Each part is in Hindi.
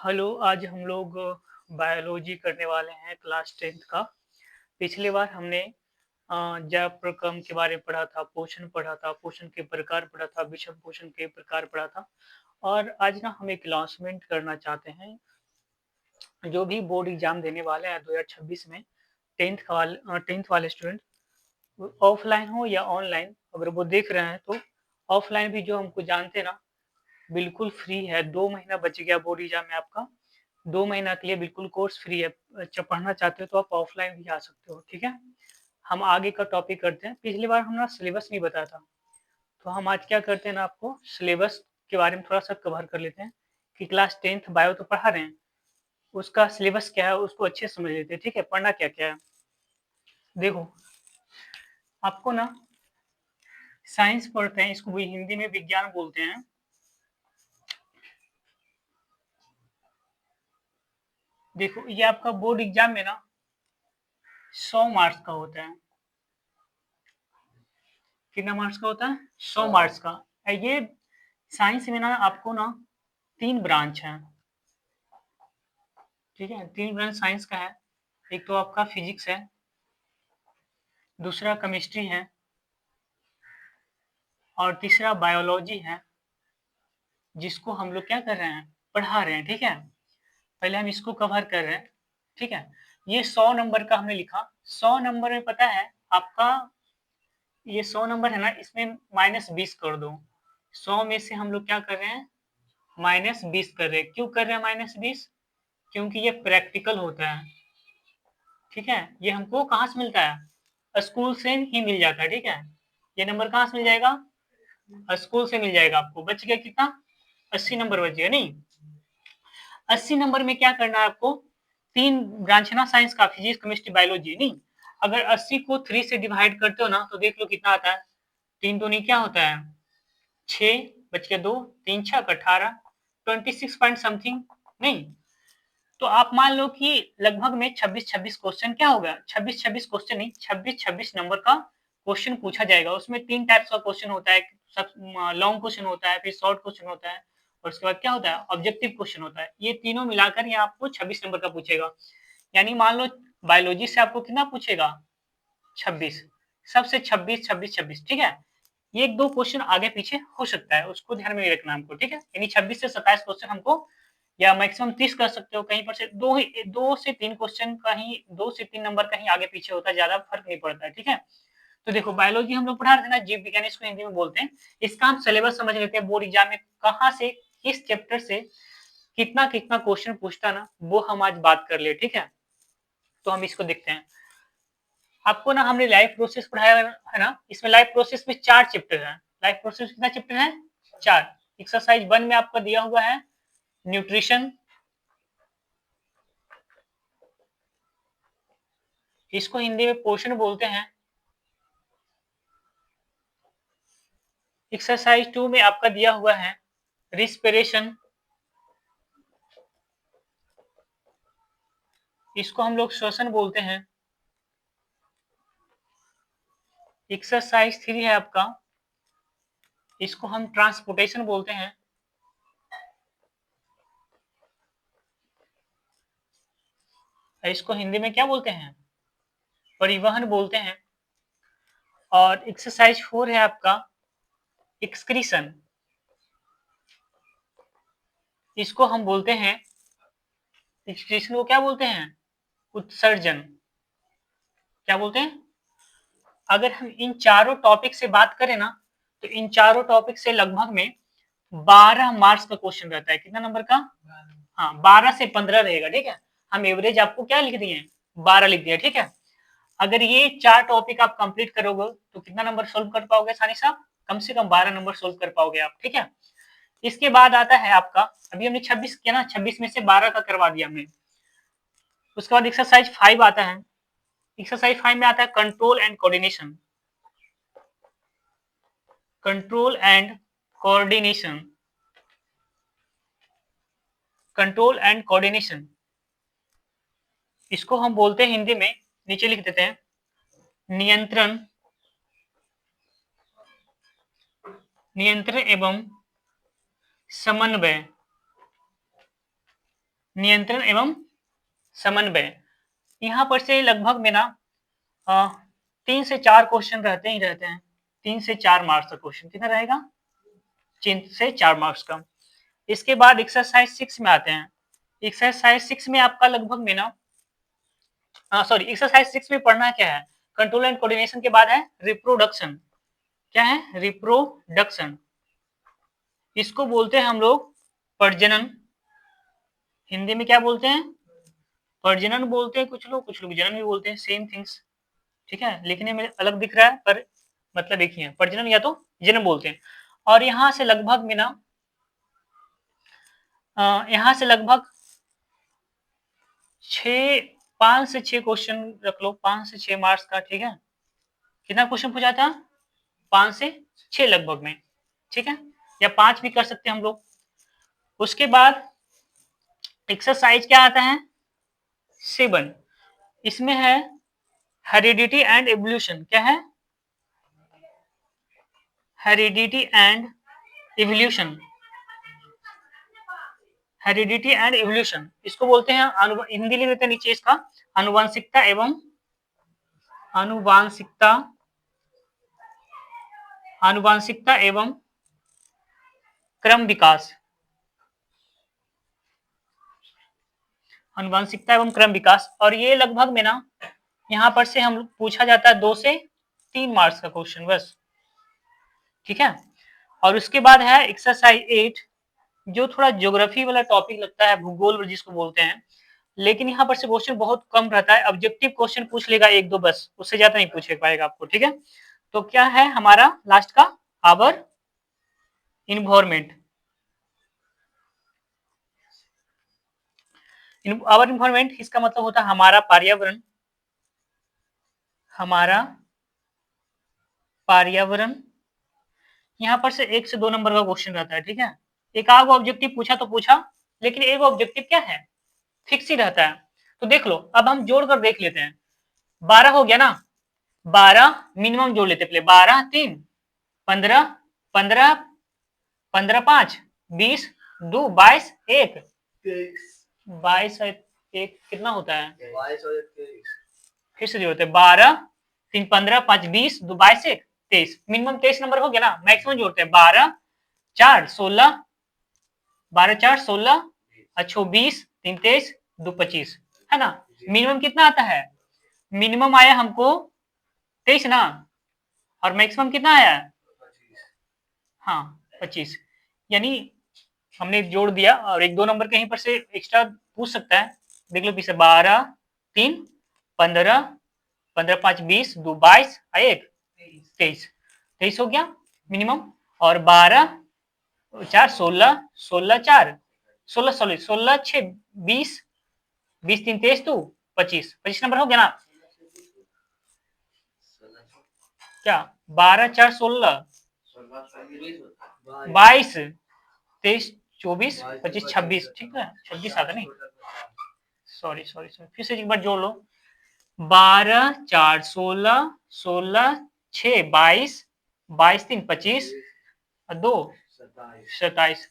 हेलो, आज हम लोग बायोलॉजी करने वाले हैं क्लास 10th का। पिछली बार हमने जैव-प्रक्रम के बारे में पढ़ा था, पोषण के प्रकार पढ़ा था, विषम पोषण के प्रकार पढ़ा था और आज ना हम एक अनाउंसमेंट करना चाहते हैं। जो भी बोर्ड एग्ज़ाम देने वाले हैं 2026 में 10th वाले स्टूडेंट ऑफ़लाइन हो या ऑनलाइन अगर वो देख रहे हैं तो ऑफ़लाइन भी जो हमको जानते हैं ना बिल्कुल फ्री है, 2 महीना बच गया बोर्ड एग्ज़ाम में आपका। 2 महीना के लिए बिल्कुल कोर्स फ्री है। अच्छा पढ़ना चाहते हो तो आप ऑफ़लाइन भी आ सकते हो, ठीक है? हम आगे का टॉपिक करते हैं। पिछली बार हम ना सिलेबस नहीं बताया था, तो हम आज क्या करते हैं ना आपको सिलेबस के बारे में थोड़ा-सा कवर कर लेते हैं कि क्लास 10th बायो तो पढ़ा रहे हैं, उसका सिलेबस क्या है उसको अच्छे से समझ लेते हैं, ठीक है? पढ़ना क्या-क्या है। देखो, आपको ना साइंस पढ़ते हैं, इसको भी हिंदी में विज्ञान बोलते हैं। देखो, ये आपका बोर्ड एग्ज़ाम में ना 100 मार्क्स का होता है। कितना मार्क्स का होता है? 100 मार्क्स का। ये साइंस में ना आपको ना 3 ब्रांच हैं, ठीक है? 3 ब्रांच साइंस का है। एक तो आपका फिजिक्स है, दूसरा केमिस्ट्री है और तीसरा बायोलॉजी है, जिसको हम लोग क्या कर रहे हैं? पढ़ा रहे हैं, ठीक है? पहले हम इसको कवर कर रहे हैं, ठीक है? ये 100 नंबर का हमने लिखा, 100 नंबर में पता है आपका ये 100 नंबर है ना इसमें -20 कर दो। 100 में से हम लोग क्या कर रहे हैं? -20 कर रहे हैं। क्यों कर रहे हैं -20? क्योंकि ये प्रैक्टिकल होता है, ठीक है? ये हमको कहाँ से मिलता है? स्कूल से ही मिल जाता है, ठीक है? ये नंबर कहाँ से मिल जाएगा? स्कूल से मिल जाएगा आपको। बच गया कितना? 80 नंबर बच गया, नहीं? 80 नंबर में क्या करना है आपको? 3 ब्रांच है ना साइंस का, फिजिक्स, केमिस्ट्री, बायोलॉजी, नहीं? अगर 80 को 3 से डिवाइड करते हो ना तो देख लो कितना आता है। 3 दूनी क्या होता है? 6 बच गया 2, 3 छक 18, 26 पॉइंट समथिंग, नहीं? तो आप मान लो कि लगभग में 26-26 क्वेश्चन क्या होगा? 26-26 क्वेश्चन नहीं, 26-26 नंबर का क्वेश्चन पूछा जाएगा। उसमें 3 टाइप्स का क्वेश्चन होता है, सब लॉन्ग क्वेश्चन होता है, फिर शॉर्ट क्वेश्चन होता है और उसके बाद क्या होता है? ऑब्जेक्टिव क्वेश्चन होता है। ये तीनों मिलाकर ये आपको 26 नंबर का पूछेगा। यानी मान लो बायोलॉजी से आपको कितना पूछेगा? 26, सबसे 26, 26, 26, ठीक है? ये 1-2 क्वेश्चन आगे पीछे हो सकता है, उसको ध्यान में रखना हमको, ठीक है? यानी 26 से 27 क्वेश्चन हमको या मैक्सिमम 30 कर सकते हो, कहीं पर से 2 से 3 क्वेश्चन कहीं 2 से 3 नंबर कहीं आगे पीछे होता है, ज़्यादा फर्क नहीं पड़ता है, ठीक है? तो देखो बायोलॉजी हम लोग पढ़ा रहे थे ना, जीव विज्ञान इसको हिंदी में बोलते हैं। इसका हम सिलेबस समझ लेते हैं, बोर्ड एग्जाम में कहाँ से, किस चैप्टर से कितना-कितना क्वेश्चन पूछता है ना, वो हम आज बात कर ले, ठीक है? तो हम इसको देखते हैं। आपको ना हमने लाइफ प्रोसेस पढ़ाया है ना, इसमें लाइफ प्रोसेस में 4 चैप्टर है। लाइफ प्रोसेस कितना चैप्टर है? 4। एक्सरसाइज 1 में आपका दिया हुआ है न्यूट्रिशन, इसको हिंदी में पोषण बोलते हैं। एक्सरसाइज 2 में आपका दिया हुआ है रिस्पिरेशन, इसको हम लोग श्वसन बोलते हैं। एक्सरसाइज 3 है आपका, इसको हम ट्रांसपोर्टेशन बोलते हैं। इसको हिंदी में क्या बोलते हैं? परिवहन बोलते हैं। और एक्सरसाइज 4 है आपका एक्सक्रीशन, इसको हम बोलते हैं, एक्सक्रीशन को क्या बोलते हैं? उत्सर्जन। क्या बोलते हैं? अगर हम इन चारों टॉपिक से बात करें ना तो इन चारों टॉपिक से लगभग में 12 मार्क्स का क्वेश्चन रहता है। कितना नंबर का? हाँ, 12 से 15 रहेगा, ठीक है? हम एवरेज आपको क्या लिख दिए? 12 लिख दिया, ठीक है? अगर ये 4 टॉपिक आप कंप्लीट करोगे तो कितना नंबर सोल्व कर पाओगे सानी साहब? कम से कम 12 नंबर सोल्व कर पाओगे आप, ठीक है? इसके बाद आता है आपका, अभी हमने 26 किया ना, 26 में से 12 का करवा दिया हमने। उसके बाद एक्सरसाइज 5 आता है। एक्सरसाइज 5 में आता है control and coordination. Control and coordination, control and coordination, इसको हम बोलते हैं हिंदी में, नीचे लिख देते हैं, नियंत्रण, नियंत्रण एवं समन्वय। नियंत्रण एवं समन्वय। यहाँ पर से लगभग में ना 3 से 4 क्वेश्चन रहते ही रहते हैं। 3 से 4 मार्क्स का क्वेश्चन कितना रहेगा? 3 से 4 मार्क्स का। इसके बाद एक्सरसाइज 6 में आते हैं। एक्सरसाइज 6 में आपका लगभग में ना एक्सरसाइज 6 में पढ़ना क्या है? कंट्रोल एंड कोऑर्डिनेशन के बाद है रिप्रोडक्शन। क्या है? रिप्रोडक्शन। इसको बोलते हैं हम लोग प्रजनन। हिंदी में क्या बोलते हैं? प्रजनन बोलते हैं कुछ लोग जनन भी बोलते हैं, सेम थिंग्स। ठीक है, लिखने में अलग दिख रहा है पर मतलब एक ही है। प्रजनन या तो जन्म बोलते हैं। और यहाँ से लगभग में ना यहाँ से लगभग 5 से 6 क्वेश्चन रख लो, 5 से 6 मार्क्स का। ठीक है, कितना क्वेश्चन पूछा था? 5 से 6 लगभग में। ठीक है, या 5 भी कर सकते हैं हम लोग। उसके बाद एक्सरसाइज क्या आता है? 7। इसमें है हेरिडिटी एंड एवोल्यूशन। क्या है? Heredity and evolution. Heredity and evolution इसको बोलते हैं हिंदी लिख देते हैं नीचे इसका, आनुवंशिकता एवं आनुवांशिकता आनुवांशिकता एवं क्रम विकास। आनुवांशिकता एवं क्रम विकास। और ये लगभग में ना यहाँ पर से हम पूछा जाता है 2 से 3 मार्क्स का क्वेश्चन बस। ठीक है, और उसके बाद है एक्सरसाइज 8 जो थोड़ा ज्योग्राफी वाला टॉपिक लगता है, भूगोल जिसको बोलते हैं। लेकिन यहाँ पर से क्वेश्चन बहुत कम रहता है, ऑब्जेक्टिव क्वेश्चन पूछ लेगा 1-2 बस, उससे ज्यादा नहीं पूछ पाएगा आपको। ठीक है, तो क्या है हमारा लास्ट का? Our environment. आवर इन्वायरमेंट इसका मतलब होता है हमारा पर्यावरण। हमारा पर्यावरण। यहाँ पर से 1 से 2 नंबर का क्वेश्चन रहता है। ठीक है, एक आध ऑब्जेक्टिव पूछा तो पूछा, लेकिन एक ऑब्जेक्टिव क्या है? फिक्स ही रहता है। तो देख लो, अब हम जोड़कर देख लेते हैं। 12 हो गया ना, 12 मिनिमम जोड़ लेते पहले। 12 3 15 15 15 5 20 2 22 1 22 1 कितना होता है? 22 और 23 फिर से जोड़ते हैं। 12 3 15 5 20 2 22 1 23। मिनिमम 23 नंबर हो गया ना। मैक्सिमम जोड़ते हैं 12 4 16 12 4 16 अच्छा 20 3 23 2 25 है ना। मिनिमम कितना आता है? मिनिमम आया हमको 23 ना, और मैक्सिमम कितना आया? हाँ 25। यानी हमने जोड़ दिया, और 1-2 नंबर कहीं पर से एक्स्ट्रा पूछ सकता है। देख लो पीछे 12 3 15 15 5 20 2 22 1 23 23 हो गया मिनिमम। और 12 4 16 16 4 16 16 6 20 20 3 23 2 25 25 नंबर हो गया ना। क्या 12 4 16 22 23 24 25 26 ठीक है, 26 आता नहीं, सॉरी फिर से एक बार जोड़ लो। 12 4 16 16 6 22 22 3 25 2 27।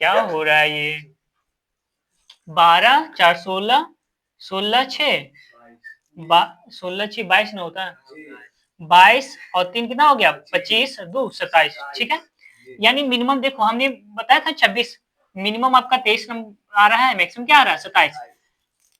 क्या हो रहा है ये? 12 4 16 16 6 16 6 22 ना होता है, 22 और 3 कितना हो गया? 25 2 27। ठीक है, यानी मिनिमम देखो हमने बताया था 26, मिनिमम आपका 23 नंबर आ रहा है, मैक्सिमम क्या आ रहा है? 27।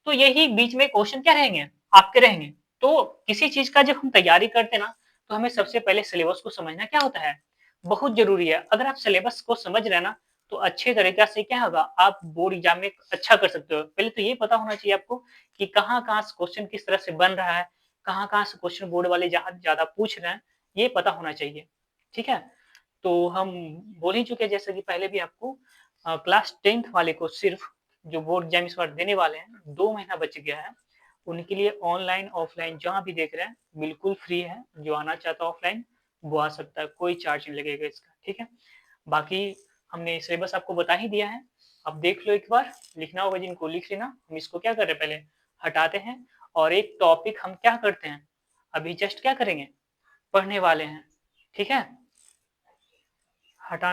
तो यही बीच में क्वेश्चन क्या रहेंगे? आपके रहेंगे। तो किसी चीज का जब हम तैयारी करते हैं ना, तो हमें सबसे पहले सिलेबस को समझना क्या होता है, बहुत जरूरी है। अगर आप सिलेबस को समझ रहे हैं ना, तो अच्छे तरीके से क्या होगा, आप बोर्ड एग्जाम में अच्छा कर सकते हो। पहले तो ये पता होना चाहिए आपको कि कहाँ से क्वेश्चन किस तरह से बन रहा है, कहाँ से क्वेश्चन बोर्ड वाले ज्यादा पूछ रहे हैं, ये पता होना चाहिए। ठीक है, तो हम बोल ही चुके जैसे कि पहले भी आपको, क्लास 10th वाले को सिर्फ जो बोर्ड एग्जाम इस बार देने वाले हैं, 2 महीना बच गया है, उनके लिए ऑनलाइन ऑफलाइन जहाँ भी देख रहे हैं बिल्कुल फ्री है। जो आना चाहता है ऑफलाइन वो आ सकता है, कोई चार्ज नहीं लगेगा इसका। ठीक है, बाकी हमने सिलेबस आपको बता ही दिया है, अब देख लो एक बार। लिखना होगा जिनको लिख लेना। हम इसको क्या कर रहे हैं, पहले हटाते हैं, और एक टॉपिक हम क्या करते हैं अभी जस्ट क्या करेंगे, पढ़ने वाले हैं। ठीक है, हटाना